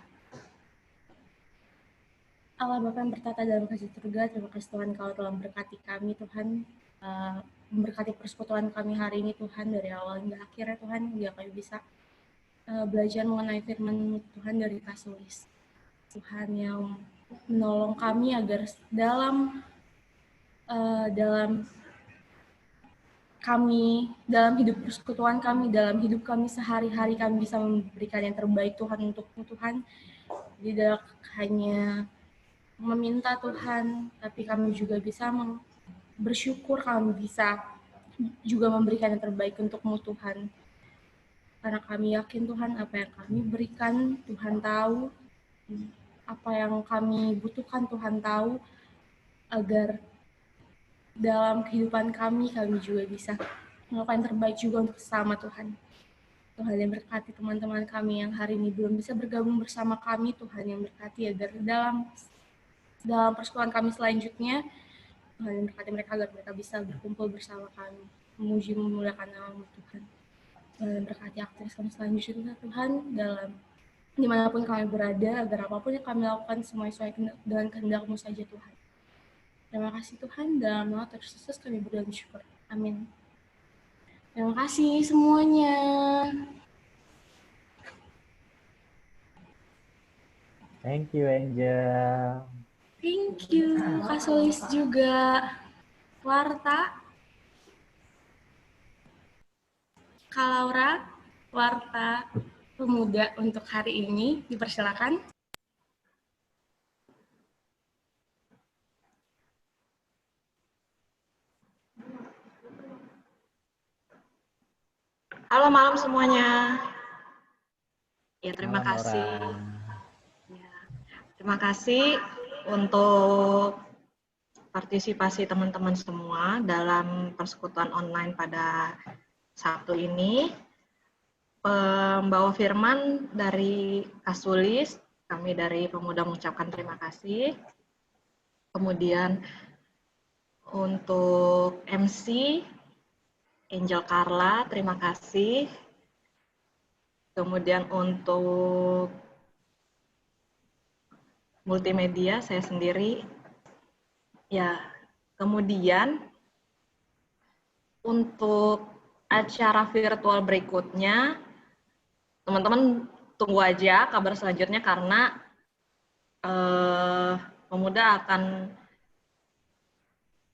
Allah Bapa yang bertata dalam kasih surga, terima kasih Tuhan Kau telah memberkati kami Tuhan, memberkati persekutuan kami hari ini Tuhan, dari awal hingga akhirnya Tuhan, hingga kami bisa belajar mengenai firman Tuhan dari Kasulis. Tuhan yang menolong kami agar dalam hidup persekutuan kami, dalam hidup kami sehari-hari kami bisa memberikan yang terbaik Tuhan untukmu Tuhan. Tidak hanya meminta Tuhan, tapi kami juga bisa bersyukur, kami bisa juga memberikan yang terbaik untuk-Mu Tuhan. Karena kami yakin Tuhan, apa yang kami berikan Tuhan tahu, apa yang kami butuhkan Tuhan tahu, agar dalam kehidupan kami juga bisa melakukan yang terbaik juga untuk sesama Tuhan. Tuhan yang berkati teman-teman kami yang hari ini belum bisa bergabung bersama kami, Tuhan yang berkati agar dalam persekutuan kami selanjutnya, Tuhan yang berkati mereka agar mereka bisa berkumpul bersama kami, memuji memuliakan nama-Mu Tuhan. Tuhan yang berkati aktivitas kami selanjutnya Tuhan, dalam dimanapun kami berada, agar apapun yang kami lakukan semua sesuai dengan kehendak-Mu saja Tuhan. Terima kasih Tuhan, dalam nama Tuhan Yesus kami berdoa dan syukur. Amin. Terima kasih semuanya.
Thank you, Angel.
Thank you, Kak Solis juga. Warta, Kak Laura, Warta Pemuda untuk hari ini, dipersilakan.
Halo malam semuanya. Ya, terima
Malam,
kasih.
Laura.
Ya, terima kasih untuk partisipasi teman-teman semua dalam persekutuan online pada Sabtu ini. Pembawa firman dari Kasulis, kami dari Pemuda mengucapkan terima kasih. Kemudian untuk MC, Angel Carla, terima kasih. Kemudian untuk multimedia, saya sendiri. Ya, kemudian untuk acara virtual berikutnya, teman-teman tunggu aja kabar selanjutnya karena Pemuda akan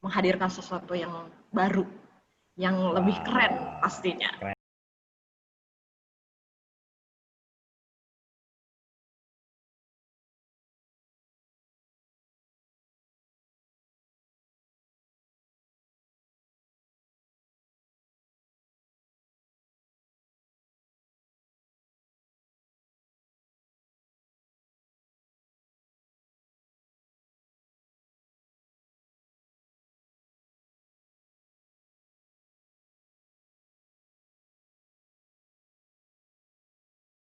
menghadirkan sesuatu yang baru, yang lebih keren pastinya.
Keren.